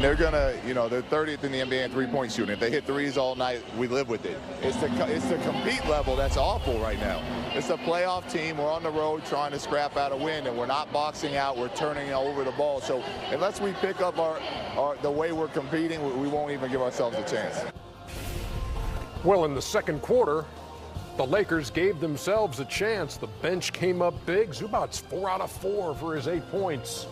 They're gonna, they're 30th in the NBA in three-point shooting. If they hit threes all night, we live with it. It's the compete level that's awful right now. It's a playoff team. We're on the road trying to scrap out a win, and we're not boxing out. We're turning over the ball. So unless we pick up the way we're competing, we won't even give ourselves a chance. Well, in the second quarter, the Lakers gave themselves a chance. The bench came up big. Zubac's 4 out of 4 for his 8 points.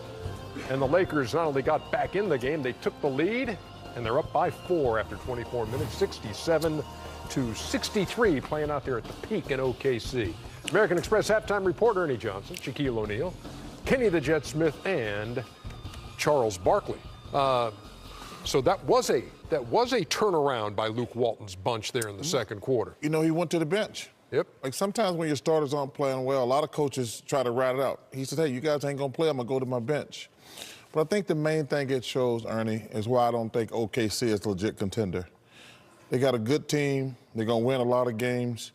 And the Lakers not only got back in the game, they took the lead, and they're up by 4 after 24 minutes, 67-63, playing out there at the Peak in OKC. American Express halftime reporter Ernie Johnson, Shaquille O'Neal, Kenny the Jet Smith, and Charles Barkley. So that was a turnaround by Luke Walton's bunch there in the second quarter. He went to the bench. Yep. Like sometimes when your starters aren't playing well, a lot of coaches try to ride it out. He said, hey, you guys ain't going to play. I'm going to go to my bench. But I think the main thing it shows, Ernie, is why I don't think OKC is a legit contender. They got a good team. They're going to win a lot of games.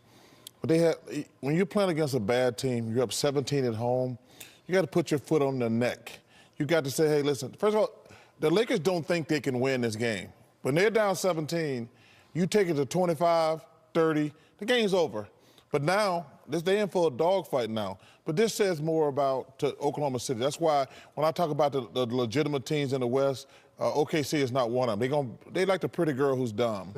But when you're playing against a bad team, you're up 17 at home, you got to put your foot on their neck. You got to say, hey, listen, first of all, the Lakers don't think they can win this game. When they're down 17, you take it to 25, 30, the game's over. But now, they're in for a dogfight now. But this says more about Oklahoma City. That's why when I talk about the legitimate teams in the West, OKC is not one of them. They like the pretty girl who's dumb.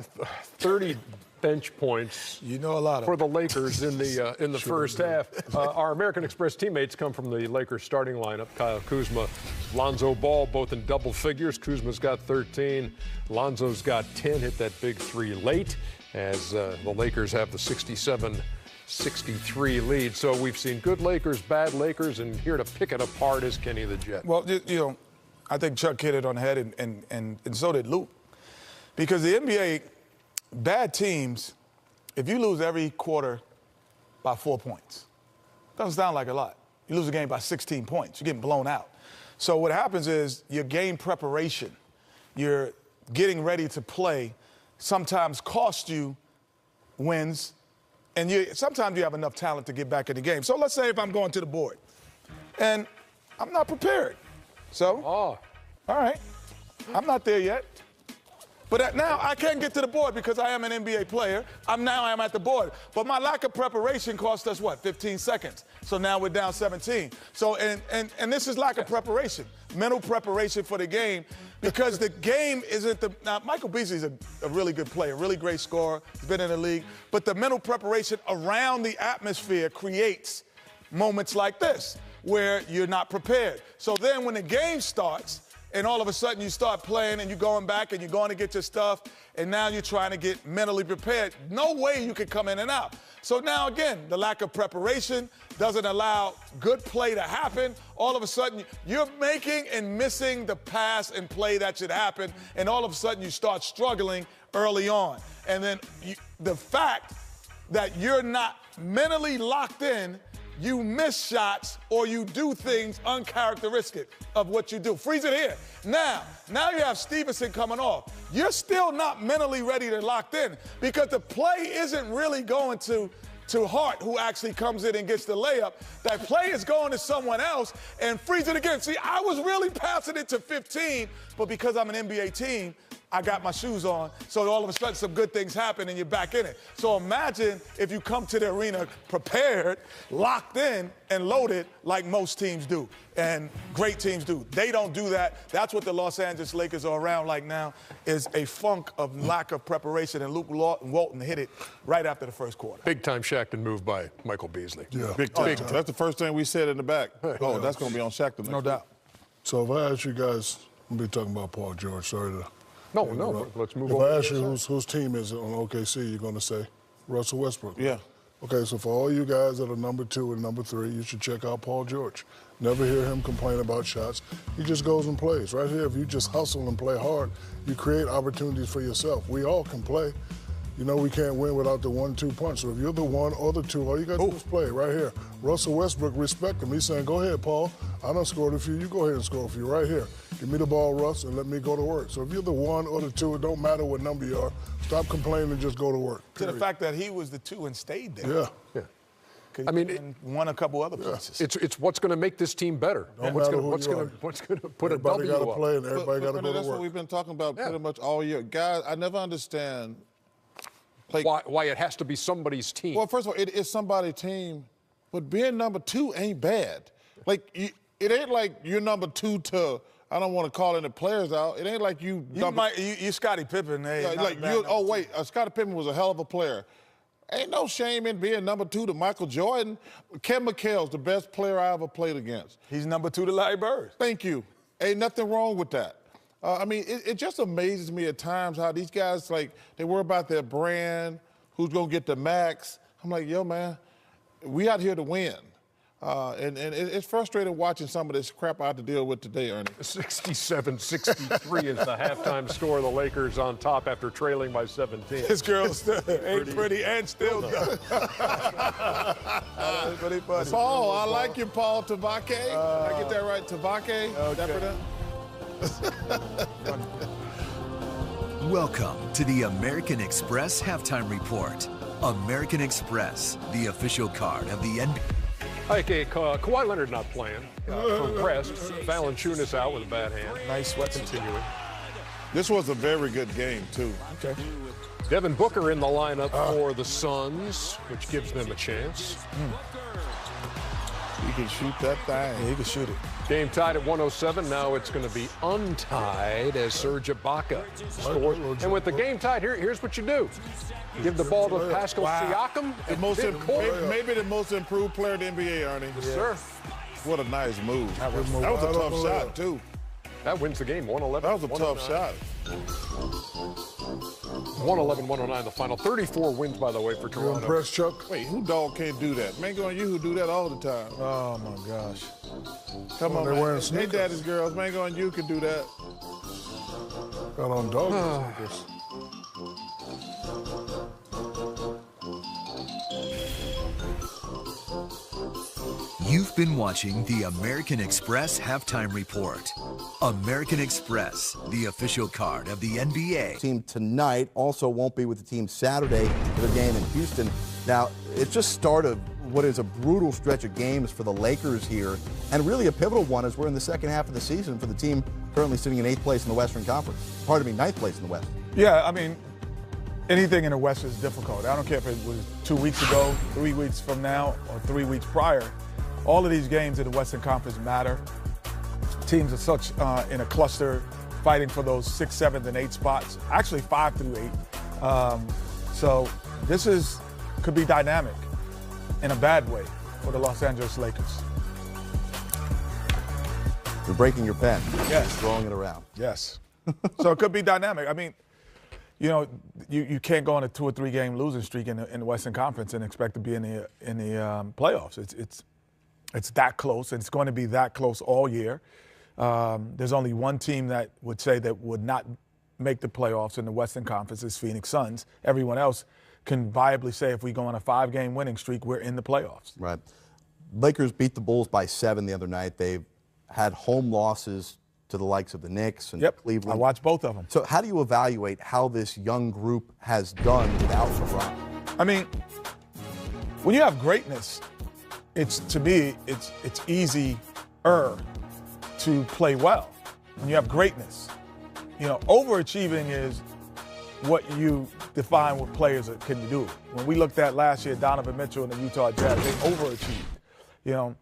30 bench points. A lot for the Lakers in the first half. Our American Express teammates come from the Lakers starting lineup. Kyle Kuzma, Lonzo Ball, both in double figures. Kuzma's got 13. Lonzo's got 10. Hit that big 3 late as the Lakers have the 67-63 lead. So we've seen good Lakers, bad Lakers, and here to pick it apart is Kenny the Jet. Well, I think Chuck hit it on the head, and so did Luke. Because the NBA, bad teams, if you lose every quarter by 4 points, doesn't sound like a lot. You lose a game by 16 points, you're getting blown out. So what happens is your game preparation, you're getting ready to play, sometimes cost you wins, and sometimes you have enough talent to get back in the game. So let's say if I'm going to the board, and I'm not prepared. So, all right, I'm not there yet. But now I can't get to the board because I am an NBA player. I'm at the board. But my lack of preparation cost us, 15 seconds. So now we're down 17. So, and this is lack of preparation, mental preparation for the game, because the game isn't now Michael Beasley's a really good player, really great scorer, he's been in the league, but the mental preparation around the atmosphere creates moments like this where you're not prepared. So then when the game starts, and all of a sudden you start playing and you're going back and you're going to get your stuff, and now you're trying to get mentally prepared. No way you can come in and out. So now again, the lack of preparation doesn't allow good play to happen. All of a sudden you're making and missing the pass and play that should happen, and all of a sudden you start struggling early on. And then the fact that you're not mentally locked in, you miss shots or you do things uncharacteristic of what you do. Freeze it here. Now you have Stevenson coming off. You're still not mentally ready to locked in because the play isn't really going to Hart, who actually comes in and gets the layup. That play is going to someone else, and freeze it again. See, I was really passing it to 15, but because I'm an NBA team, I got my shoes on, so all of a sudden some good things happen and you're back in it. So imagine if you come to the arena prepared, locked in, and loaded like most teams do, and great teams do. They don't do that. That's what the Los Angeles Lakers are around like now, is a funk of lack of preparation, and Luke Walton hit it right after the first quarter. Big-time Shackton move by Michael Beasley. Yeah. Big time. That's the first thing we said in the back. Oh, that's going to be on Shackton. No doubt. So if I ask you guys, I'm going to be talking about Paul George, sorry to... No, let's move on. If I ask you whose team is it on OKC, you're going to say Russell Westbrook. Yeah. Okay, so for all you guys that are number 2 and number 3, you should check out Paul George. Never hear him complain about shots. He just goes and plays. Right here, if you just hustle and play hard, you create opportunities for yourself. We all can play. We can't win without the 1-2 punch. So if you're the 1 or the 2, all you got to do is play right here. Russell Westbrook, respect him. He's saying, go ahead, Paul. I done scored a few. You go ahead and score a few right here. Give me the ball, Russ, and let me go to work. So if you're the 1 or the 2, it don't matter what number you are. Stop complaining and just go to work. To the fact that he was the 2 and stayed there. Yeah. I mean, won a couple other places. it's what's going to make this team better. No What's matter going who you to put Everybody a got W to up. play and everybody got to go to That's what work. we've been talking about pretty much all year. Guys, I never understand. Like, Why it has to be somebody's team. well, first of all, it is somebody's team, but being number 2 ain't bad. Like, it ain't like you're number 2 to, I don't want to call any players out. It ain't like you Scottie Pippen. Hey, Scottie Pippen was a hell of a player. Ain't no shame in being number 2 to Michael Jordan. Ken McHale's the best player I ever played against. He's number 2 to Larry Bird. Thank you. Ain't nothing wrong with that. I mean, it just amazes me at times how these guys, like, they worry about their brand, who's going to get the max. I'm like, yo, man, we out here to win. And it's frustrating watching some of this crap I have to deal with today, Ernie. 67-63 is the halftime score. The Lakers on top after trailing by 17. This girl still ain't pretty and still done. Pretty funny. Paul, I like you, Paul Tabake. Did I get that right? Tabake? Okay. Welcome to the American Express Halftime Report. American Express, the official card of the NBA. Okay, Kawhi Leonard not playing. From rest. Valanciunas out with a bad hand. Nice sweat. Continuing. This was a very good game, too. Okay. Devin Booker in the lineup for the Suns, which gives them a chance. He can shoot that thing. Yeah, he can shoot it. Game tied at 107. Now it's going to be untied as Serge Ibaka scores. And with the game tied, here's what you do. Give the ball to Pascal Siakam. Maybe the most improved player in the NBA, Ernie. Yes, sir. What a nice move. That was a tough shot, too. That wins the game, 111. That was a tough shot. 111-109 the final. 34 wins, by the way, for You Toronto. impressed, Chuck? Wait, who dog can't do that? Man, go on you who do that all the time. Oh, my gosh. Come on, they're man. wearing Hey, sneakers. daddy's girls, man, go on you can do that. Got on dog sneakers. You've been watching the American Express Halftime Report. American Express, the official card of the NBA. Team tonight also won't be with the team Saturday for the game in Houston. Now, it's just started what is a brutal stretch of games for the Lakers here, and really a pivotal one as we're in the second half of the season for the team currently sitting in 8th place in the Western Conference. Pardon me, 9th place in the West. Yeah, I mean, anything in the West is difficult. I don't care if it was 2 weeks ago, 3 weeks from now, or 3 weeks prior. All of these games in the Western Conference matter. Teams are such in a cluster fighting for those 6th, 7th, and 8th spots, actually 5 through 8. So this could be dynamic in a bad way for the Los Angeles Lakers. You're breaking your pen. Yes. Throwing it around. Yes. So it could be dynamic. I mean, you know, you can't go on a 2 or 3 game losing streak in the Western Conference and expect to be in the playoffs. It's that close, and it's going to be that close all year. There's only one team that would say that would not make the playoffs in the Western Conference is Phoenix Suns. Everyone else can viably say if we go on a 5-game winning streak, we're in the playoffs. Right. Lakers beat the Bulls by 7 the other night. They've had home losses to the likes of the Knicks and Cleveland. I watched both of them. So how do you evaluate how this young group has done without LeBron? I mean, when you have greatness, to me, it's easier to play well. When you have greatness, you know, overachieving is what you define what players can do. When we looked at last year, Donovan Mitchell and the Utah Jazz, they overachieved. You know,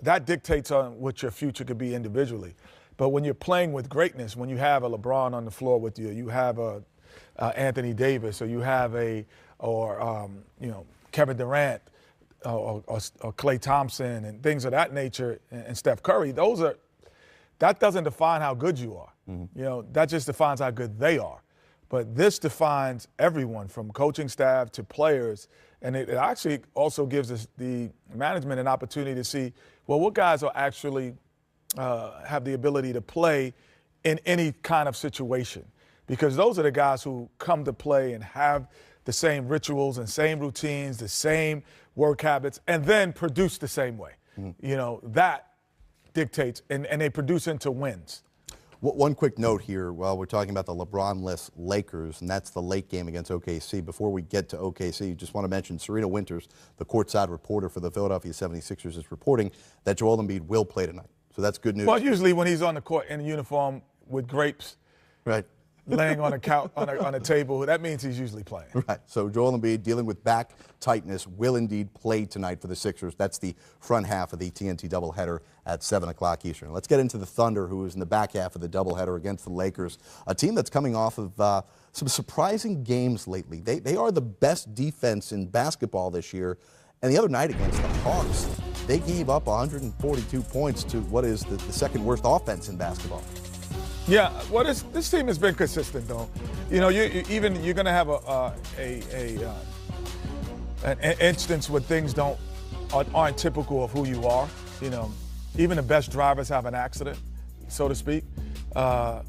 that dictates on what your future could be individually. But when you're playing with greatness, when you have a LeBron on the floor with you, you have a Anthony Davis, or you have Kevin Durant, or Klay Thompson, and things of that nature, and Steph Curry, that doesn't define how good you are. Mm-hmm. You know, that just defines how good they are. But this defines everyone from coaching staff to players, and it actually also gives us the management an opportunity to see, well, what guys will actually have the ability to play in any kind of situation. Because those are the guys who come to play and have the same rituals and same routines, the same work habits, and then produce the same way. Mm-hmm. You know, that dictates, and they produce into wins. One quick note here while we're talking about the LeBron-less Lakers, and that's the late game against OKC. Before we get to OKC, just want to mention Serena Winters, the courtside reporter for the Philadelphia 76ers, is reporting that Joel Embiid will play tonight. So that's good news. Well, usually when he's on the court in a uniform with grapes, right, laying on a couch on a table, that means he's usually playing. Right. So Joel Embiid, dealing with back tightness, will indeed play tonight for the Sixers. That's the front half of the TNT doubleheader at 7 o'clock Eastern. Let's get into the Thunder, who is in the back half of the doubleheader against the Lakers, a team that's coming off of some surprising games lately. They are the best defense in basketball this year. And the other night against the Hawks, they gave up 142 points to what is the second worst offense in basketball. Yeah, well, this team has been consistent, though. You know, you're going to have an instance where things aren't typical of who you are. You know, even the best drivers have an accident, so to speak. But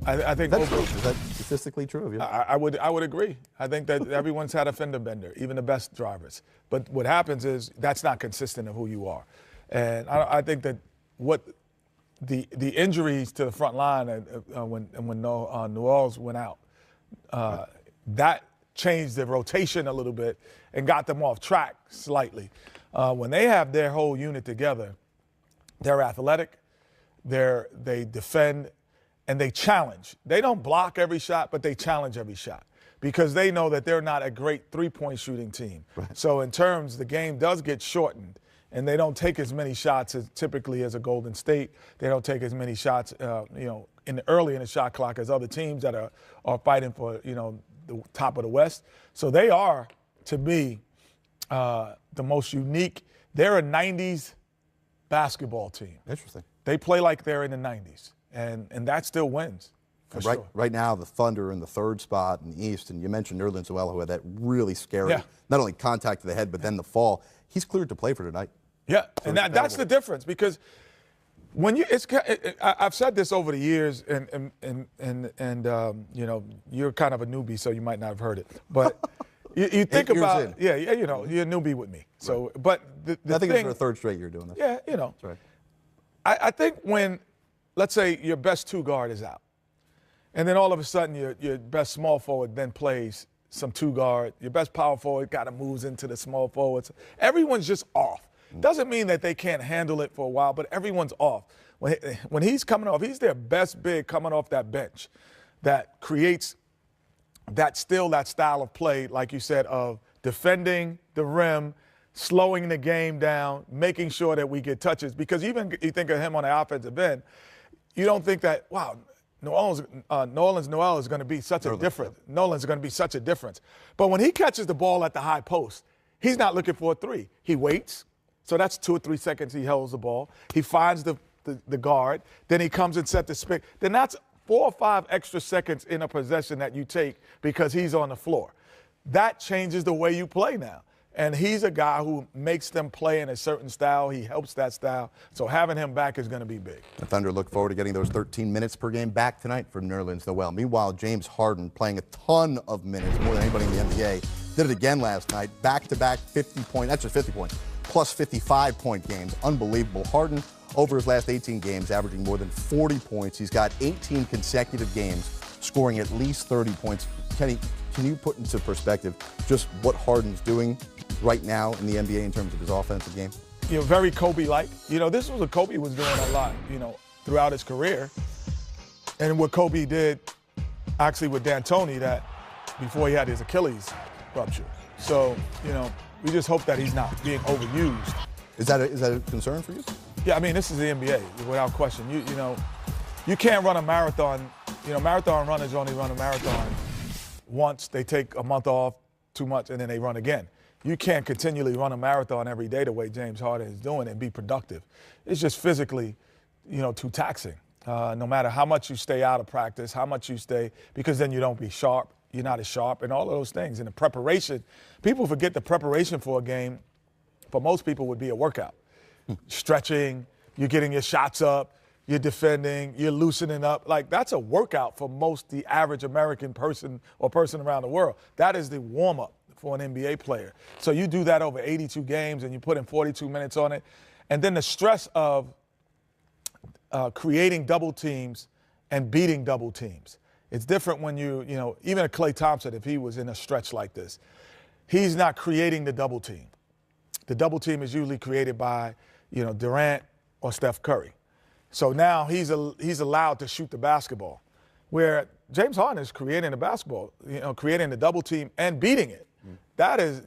I think is that statistically true of you? I would agree. I think that everyone's had a fender bender, even the best drivers. But what happens is that's not consistent of who you are, and I think that what the injuries to the front line when New Orleans went out, that changed the rotation a little bit and got them off track slightly. When they have their whole unit together, they're athletic, they defend, and they challenge. They don't block every shot, but they challenge every shot because they know that they're not a great three-point shooting team. Right. So in terms, the game does get shortened. And they don't take as many shots as typically as a Golden State. They don't take as many shots, early in the shot clock as other teams that are fighting for, the top of the West. So they are, to me, the most unique. They're a 90s basketball team. Interesting. They play like they're in the 90s, and that still wins. Right now, the Thunder in the third spot in the East, and you mentioned Nerlens Noel, who had that really scary, not only contact to the head, but then the fall. He's cleared to play for tonight. Yeah, and that's the difference because when I've said this over the years, and you're kind of a newbie, so you might not have heard it, but you think about you're a newbie with me. So, right. But I think it's for the third straight year doing this. Yeah, That's right. I think when, let's say, your best two guard is out, and then all of a sudden your best small forward then plays some two guard, your best power forward kind of moves into the small forwards. Everyone's just off. Doesn't mean that they can't handle it for a while, but everyone's off. When he's coming off, he's their best big coming off that bench that creates that style of play, like you said, of defending the rim, slowing the game down, making sure that we get touches. Because even you think of him on the offensive end, you don't think that, wow, Nerlens Noel is going to be such a difference. Nolan's going to be such a difference. But when he catches the ball at the high post, he's not looking for a three. He waits. So that's 2 or 3 seconds he holds the ball. He finds the guard. Then he comes and sets the spin. Then that's 4 or 5 extra seconds in a possession that you take because he's on the floor. That changes the way you play now. And he's a guy who makes them play in a certain style. He helps that style. So having him back is going to be big. The Thunder look forward to getting those 13 minutes per game back tonight for Nerlens Noel. Meanwhile, James Harden playing a ton of minutes, more than anybody in the NBA. Did it again last night. Back-to-back 50-point, not just 50 points, plus 55-point games. Unbelievable. Harden, over his last 18 games, averaging more than 40 points. He's got 18 consecutive games scoring at least 30 points. Kenny, can you put into perspective just what Harden's doing right now in the NBA in terms of his offensive game? Very Kobe-like. This was what Kobe was doing a lot, throughout his career. And what Kobe did actually with D'Antoni that before he had his Achilles rupture. So, we just hope that he's not being overused. Is that a concern for you? Yeah, I mean, this is the NBA, without question. You can't run a marathon. Marathon runners only run a marathon once. They take a month off, 2 months, and then they run again. You can't continually run a marathon every day the way James Harden is doing and be productive. It's just physically, too taxing. No matter how much you stay out of practice, how much you stay, because then you don't be sharp. You're not as sharp, and all of those things. And the preparation, people forget the preparation for a game, for most people, would be a workout. Stretching, you're getting your shots up, you're defending, you're loosening up. Like, that's a workout for the average American person or person around the world. That is the warm-up for an NBA player. So you do that over 82 games, and you put in 42 minutes on it. And then the stress of creating double teams and beating double teams. It's different when even a Klay Thompson, if he was in a stretch like this, he's not creating the double team. The double team is usually created by, Durant or Steph Curry. So now he's allowed to shoot the basketball, where James Harden is creating the basketball, creating the double team and beating it. That is,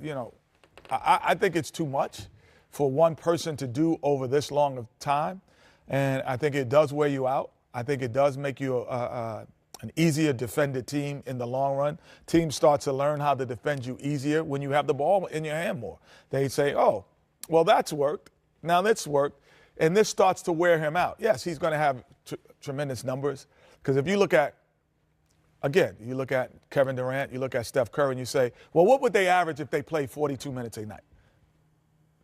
I think it's too much for one person to do over this long of time, and I think it does wear you out. I think it does make you an easier defended team in the long run. Teams start to learn how to defend you easier when you have the ball in your hand more. They say, oh, well, that's worked. Now this worked. And this starts to wear him out. Yes, he's going to have tremendous numbers. Because if you look at, again, you look at Kevin Durant, you look at Steph Curry, and you say, well, what would they average if they played 42 minutes a night?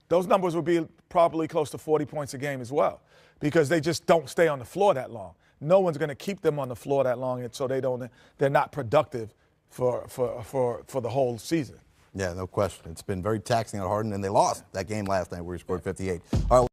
Those numbers would be probably close to 40 points a game as well, because they just don't stay on the floor that long. No one's going to keep them on the floor that long, and so they're not productive for the whole season. Yeah, no question. It's been very taxing on Harden, and they lost that game last night where he scored 58. All right.